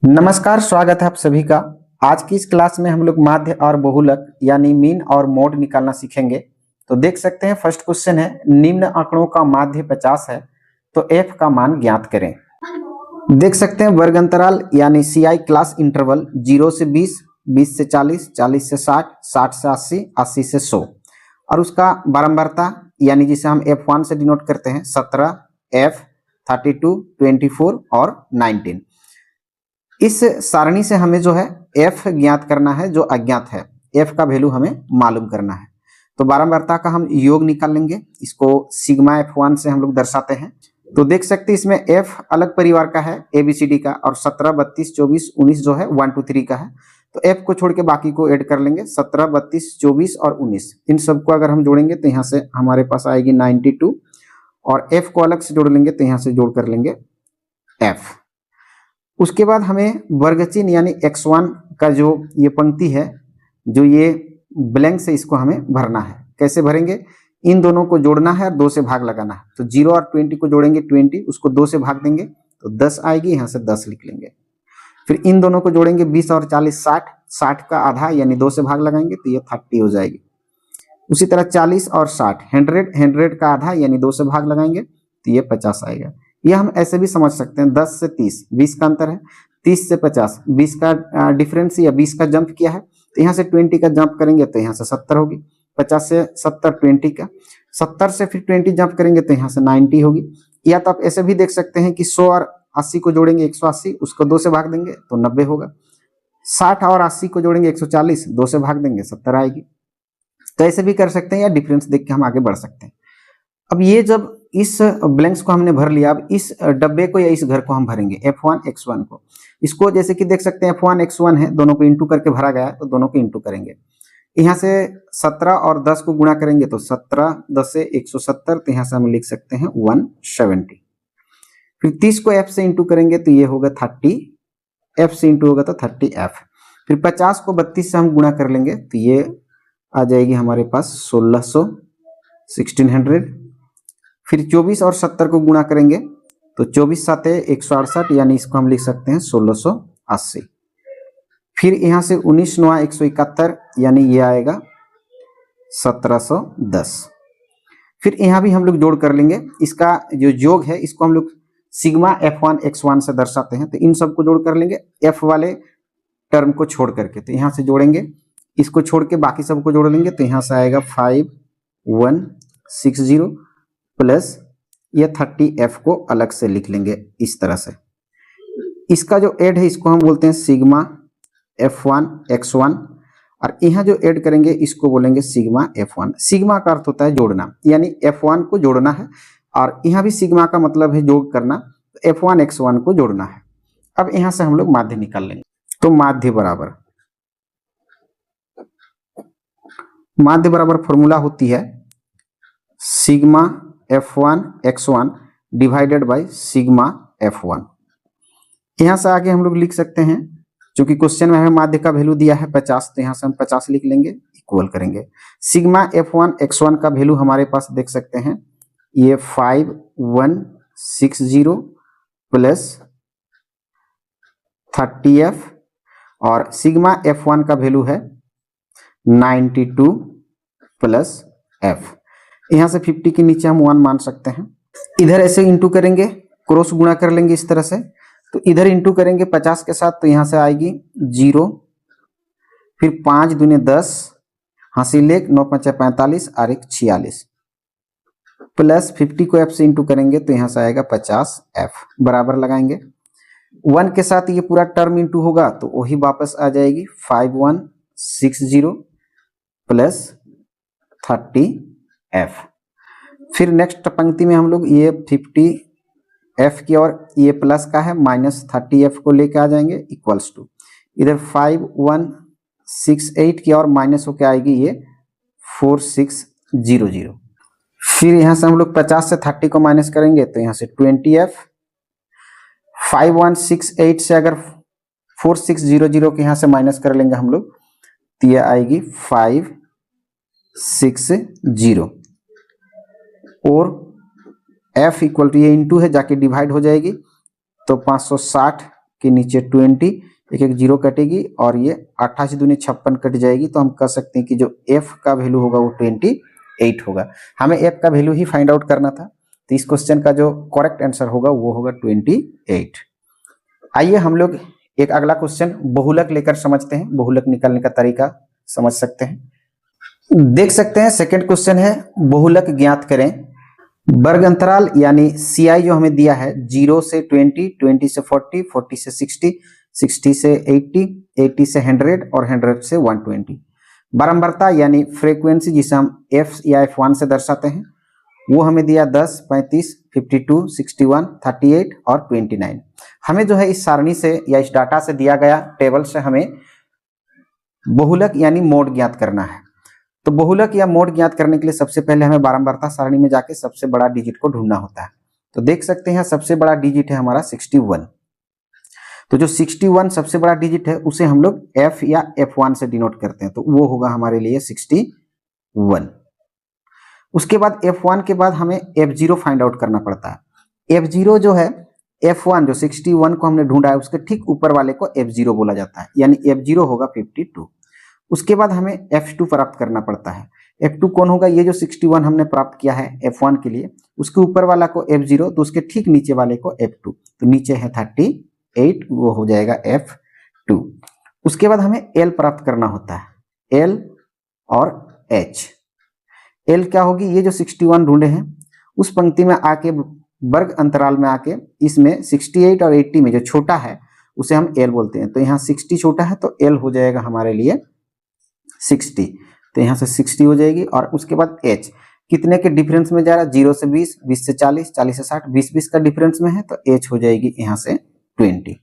नमस्कार, स्वागत है आप सभी का। आज की इस क्लास में हम लोग माध्य और बहुलक यानी मीन और मोड निकालना सीखेंगे। तो देख सकते हैं फर्स्ट क्वेश्चन है, निम्न आंकड़ों का माध्य 50 है तो f का मान ज्ञात करें। देख सकते हैं वर्ग अंतराल यानी CI क्लास इंटरवल 0 से 20, 20 से 40, 40 से 60, 60 से 80, 80 से 100 और उसका बारंबारता यानी जिसे हम F1 से डिनोट करते हैं 17, F, 32, 24 और 19। इस सारणी से हमें जो है f ज्ञात करना है जो अज्ञात है, f का वैल्यू हमें मालूम करना है। तो बारंबारता का हम योग निकाल लेंगे, इसको सिग्मा F1 से हम लोग दर्शाते हैं। तो देख सकते हैं इसमें f अलग परिवार का है ABCD का और 17, 32, 24, 19 जो है 1, 2, 3 का है। तो f को छोड़ के बाकी को ऐड कर लेंगे, 17, 32, 24 और 19 इन सबको अगर हम जोड़ेंगे तो यहाँ से हमारे पास आएगी 92 और f को अलग से जोड़ लेंगे तो यहाँ से जोड़ कर लेंगे f। उसके बाद हमें वर्ग चिन्ह यानी x1 का जो ये पंक्ति है, जो ये ब्लैंक से इसको हमें भरना है। कैसे भरेंगे? इन दोनों को जोड़ना है और 2 से भाग लगाना है। तो 0 और 20 को जोड़ेंगे 20, उसको 2 से भाग देंगे तो 10 आएगी, यहाँ से 10 लिख लेंगे। फिर इन दोनों को जोड़ेंगे 20 और 40, 60, 60 का आधा यानी 2 से भाग लगाएंगे तो ये 30 हो जाएगी। उसी तरह 40 और 60, 100, 100 का आधा यानी 2 से भाग लगाएंगे तो ये 50 आएगा। ये हम ऐसे भी समझ सकते हैं, 10 से 30, 20 का अंतर है, 30 से 50, 20 का डिफरेंस या 20 का जंप किया है तो यहाँ से 20 का जंप करेंगे तो यहाँ से 70 होगी, 50 से 70 20 का, 70 से फिर 20 जंप करेंगे तो यहाँ से 90 होगी। या तो आप ऐसे भी देख सकते हैं कि 100 और 80 को जोड़ेंगे 180, उसको 2 से भाग देंगे तो 90 होगा। 60 और 80 को जोड़ेंगे 140, 2 से भाग देंगे 70 आएगी। तो ऐसे भी कर सकते हैं या डिफरेंस देख के हम आगे बढ़ सकते हैं। अब ये जब इस ब्लैंक्स को हमने भर लिया, अब इस डब्बे को या इस घर को हम भरेंगे F1 X1 को। इसको जैसे कि देख सकते हैं F1 X1 है, दोनों को इंटू करके भरा गया है तो दोनों को इंटू करेंगे। यहाँ से 17 और 10 को गुणा करेंगे तो 17, 10 से 170 तो यहाँ से हम लिख सकते हैं 170। फिर 30 को F से इंटू करेंगे तो ये होगा 30, F से इंटू होगा तो 30F। फिर 50 को 32 से हम गुणा कर लेंगे तो ये आ जाएगी हमारे पास 1600, 1600। फिर 24 और 70 को गुणा करेंगे तो 24 7 168 यानी इसको हम लिख सकते हैं 1680। फिर यहाँ से 19 9 171 यानी ये आएगा 1710। फिर यहाँ भी हम लोग जोड़ कर लेंगे, इसका जो योग है इसको हम लोग सिग्मा F1 X1 से दर्शाते हैं। तो इन सबको जोड़ कर लेंगे F वाले टर्म को छोड़ करके, तो यहाँ से जोड़ेंगे, इसको छोड़ के बाकी सबको जोड़ लेंगे तो यहाँ से आएगा 5160 प्लस ये 30F को अलग से लिख लेंगे इस तरह से। इसका जो ऐड है इसको हम बोलते हैं सिग्मा F1 X1 और यहाँ जो ऐड करेंगे इसको बोलेंगे सिग्मा F1। सिग्मा का अर्थ होता है जोड़ना, यानी F1 को जोड़ना है और यहाँ भी सिग्मा का मतलब है जोड़ करना, तो F1 X1 को जोड़ना है। अब यहाँ से हम लोग माध्य निकाल लेंगे। तो माध्य बराबर फॉर्मूला होती है sigma F1 X1 divided by sigma F1। यहाँ से आगे हम लोग लिख सकते हैं, क्योंकि क्वेश्चन में हमें माध्य का वैल्यू दिया है 50, तो यहाँ से हम 50 लिख लेंगे, इक्वल करेंगे सिग्मा F1 X1 का वैल्यू हमारे पास देख सकते हैं ये 5160 प्लस 30F और सिग्मा F1 का वैल्यू है 92 प्लस F। यहाँ से 50 के नीचे हम 1 मान सकते हैं। इधर ऐसे इंटू करेंगे, क्रॉस गुणा कर लेंगे इस तरह से, तो इधर इंटू करेंगे 50 के साथ तो यहाँ से आएगी 0, फिर 5 दूने 10, हासिल 1, 9 5 45 और 1 46 प्लस 50 को F से इंटू करेंगे तो यहाँ से आएगा 50F। बराबर लगाएंगे, 1 के साथ ये पूरा टर्म इंटू होगा तो वही वापस आ जाएगी 5160 प्लस 30F। फिर नेक्स्ट पंक्ति में हम लोग ये 50F की और ये प्लस का है माइनस 30F को लेके आ जाएंगे इक्वल्स टू, इधर 5168 की और माइनस होके आएगी ये 4600। फिर यहाँ से हम लोग 50 से 30 को माइनस करेंगे तो यहाँ से 20F। 5168 से अगर 4600 के यहाँ से माइनस कर लेंगे हम लोग तो ये आएगी 560 और F इक्वल टू ये इंटू है जाके डिवाइड हो जाएगी तो 560 के नीचे 20, एक एक जीरो कटेगी और ये 88 दूनी 56 कट जाएगी। तो हम कह सकते हैं कि जो f का वैल्यू होगा वो 28 होगा। हमें f का वैल्यू ही फाइंड आउट करना था, तो इस क्वेश्चन का जो करेक्ट आंसर होगा वो होगा 28। आइए हम लोग एक अगला क्वेश्चन बहुलक लेकर समझते हैं, बहुलक निकालने का तरीका समझ सकते हैं। देख सकते हैं सेकंड क्वेश्चन है, बहुलक ज्ञात करें। वर्ग अंतराल यानी CI जो हमें दिया है 0 से 20, 20 से 40, 40 से 60, 60 से 80, 80 से 100 और 100 से 120। बारंबारता यानी फ्रीक्वेंसी जिसे हम f या f1 से दर्शाते हैं, वो हमें दिया 10, 35, 52, 61, 38 और 29। हमें जो है इस सारणी से या इस डाटा से दिया गया टेबल से हमें बहुलक यानी मोड ज्ञात करना है। तो बहुलक या मोड ज्ञात करने के लिए सबसे पहले हमें बारंबारता सारणी में जाके सबसे बड़ा डिजिट को ढूंढना होता है। तो देख सकते हैं सबसे बड़ा डिजिट है हमारा 61। तो जो 61 सबसे बड़ा डिजिट है उसे हम लोग f या f1 से डिनोट करते हैं, तो वो होगा हमारे लिए 61। उसके बाद f1 के बाद हमें f0 फाइंड आउट करना पड़ता है। f0 जो है f1 जो 61 को हमने ढूंढा है उसके ठीक ऊपर वाले को f0 बोला जाता है, यानी f0 होगा 52। उसके बाद हमें f2 प्राप्त करना पड़ता है। f2 कौन होगा? ये जो 61 हमने प्राप्त किया है f1 के लिए, उसके ऊपर वाला को f0 तो उसके ठीक नीचे वाले को f2, तो नीचे है 38, वो हो जाएगा f2। उसके बाद हमें l प्राप्त करना होता है, l और h। l क्या होगी? ये जो 61 ढूंढे हैं उस पंक्ति में आके वर्ग अंतराल में आके इसमें 68 और 80 में जो छोटा है उसे हम l बोलते हैं। तो यहाँ 60 छोटा है तो l हो जाएगा हमारे लिए 60, तो यहाँ से 60 हो जाएगी। और उसके बाद h कितने के डिफरेंस में जा रहा है? 0 से 20, 20 से 40, 40 से 60, 20 20 का डिफरेंस में है, तो h हो जाएगी यहाँ से 20।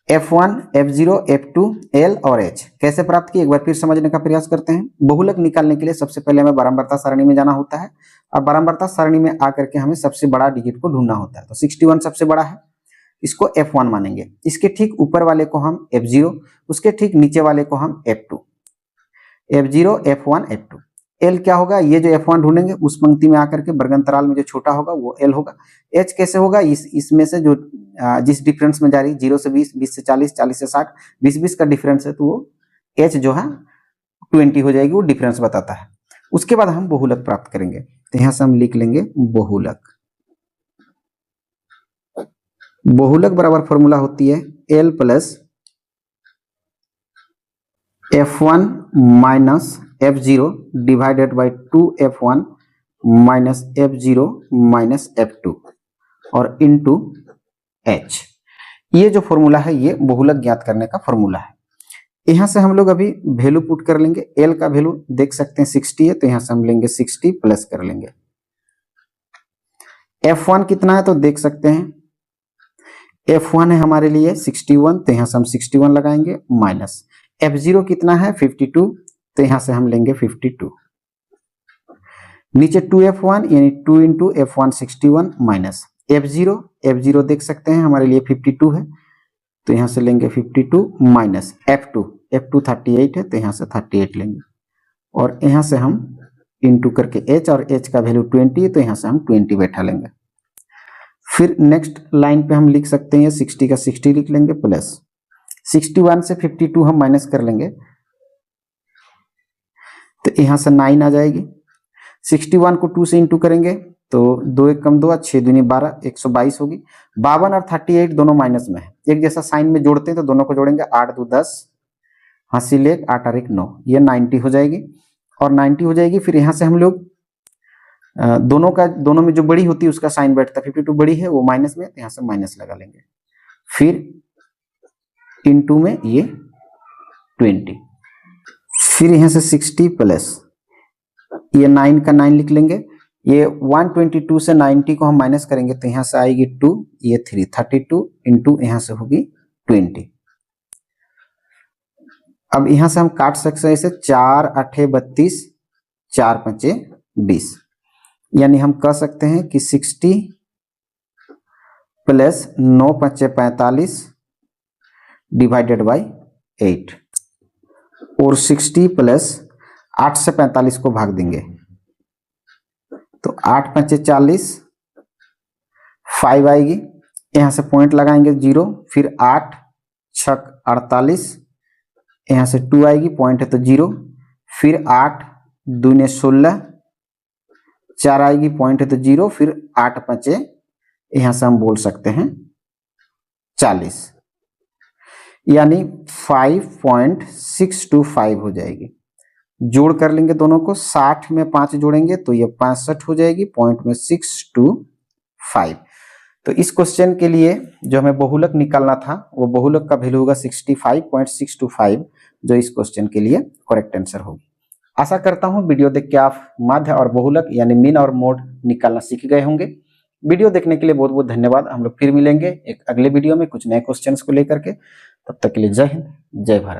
f1, f0, f2, l और h कैसे प्राप्त की एक बार फिर समझने का प्रयास करते हैं। बहुलक निकालने के लिए सबसे पहले हमें बारंबारता सारणी में जाना होता है और बारंबारता सारणी में आकर के हमें सबसे बड़ा डिजिट को ढूंढना होता है। तो 61 सबसे बड़ा है, इसको f1 मानेंगे। इसके ठीक ऊपर वाले को हम f0, उसके ठीक नीचे वाले को हम f2, f0, f1, f2। l क्या होगा? ये जो f1 ढूंढेंगे उस पंक्ति में आकर के वर्गांतराल में जो छोटा होगा वो l होगा। h कैसे होगा? इसमें से जो जिस डिफरेंस में जा रही 0 से 20, 20 से 40, 40 से 60, 20 20 का डिफरेंस है, तो वो h जो है 20 हो जाएगी, वो डिफरेंस बताता है। उसके बाद हम बहुलक प्राप्त करेंगे, तो यहाँ से हम लिख लेंगे बहुलक। बहुलक बराबर फॉर्मूला होती है l plus f1 minus f0 divided by 2f1 minus f0 minus f2 और इनटू h। ये जो फॉर्मूला है ये बहुलक ज्ञात करने का फॉर्मूला है। यहाँ से हम लोग अभी वैल्यू पुट कर लेंगे। l का वैल्यू देख सकते हैं 60 है, तो यहाँ से हम लेंगे 60 प्लस कर लेंगे। f1 कितना है तो देख सकते हैं f1 है हमारे लिए 61, तो यहाँ से हम 61 लगाएंगे, माइनस f0 कितना है 52, तो यहाँ से हम लेंगे 52। नीचे 2f1 यानी 2 इंटू f1 61 माइनस f0 देख सकते हैं हमारे लिए 52 है, तो यहाँ से लेंगे 52 माइनस f2 38 है, तो यहाँ से 38 लेंगे और यहाँ से हम इंटू करके h और h का वैल्यू 20 है, तो यहाँ से हम 20 बैठा लेंगे। फिर नेक्स्ट लाइन पे हम लिख सकते हैं 60 का 60 लिख लेंगे प्लस 61 से 52 हम माइनस कर लेंगे, तो यहाँ से 9 आ जाएगी। 61 को 2 से इंटू करेंगे तो 2 1 कम 2 6 दूनी 12, 122 होगी। 52 और 38 दोनों माइनस में है, एक जैसा साइन में जोड़ते हैं तो दोनों को जोड़ेंगे, 8 2 10, हासिल 1, 8 और 1 9, ये 90 हो जाएगी और 90 हो जाएगी। फिर यहाँ से हम लोग दोनों में जो बड़ी होती है उसका साइन बैठता है, 52 बड़ी है वो माइनस में, यहाँ से माइनस लगा लेंगे। फिर इनटू में ये 20, फिर यहाँ से 60 प्लस ये 9 का 9 लिख लेंगे। ये 122 से 90 को हम माइनस करेंगे तो यहाँ से आएगी 2, ये 3, 32 इंटू यहाँ से होगी 20। अब यहाँ से हम काट सकते हैं इसे, 4 8 32, 4 5 20, यानी हम कह सकते हैं कि 60 प्लस 9 5 45 डिवाइडेड बाई 8 और 60 प्लस 8 से 45 को भाग देंगे तो 8 5 40, 5 आएगी, यहाँ से पॉइंट लगाएंगे 0, फिर 8 छक 48, यहाँ से 2 आएगी, पॉइंट है तो 0, फिर 8 दूने 16, 4 आएगी, पॉइंट है तो 0, फिर 8 5, यहाँ से हम बोल सकते हैं 40, यानी 5.625 हो जाएगी। जोड़ कर लेंगे दोनों को, 60 में 5 जोड़ेंगे तो ये 65 हो जाएगी, पॉइंट में 625। तो इस क्वेश्चन के लिए जो हमें बहुलक निकालना था वो बहुलक का वैल्यू होगा 65.625, जो इस क्वेश्चन के लिए करेक्ट आंसर होगी। आशा करता हूं वीडियो देख के आप माध्य और बहुलक यानी मीन और मोड निकालना सीख गए होंगे। वीडियो देखने के लिए बहुत बहुत धन्यवाद। हम लोग फिर मिलेंगे एक अगले वीडियो में कुछ नए क्वेश्चंस को लेकर के। तब तक के लिए जय हिंद, जय भारत।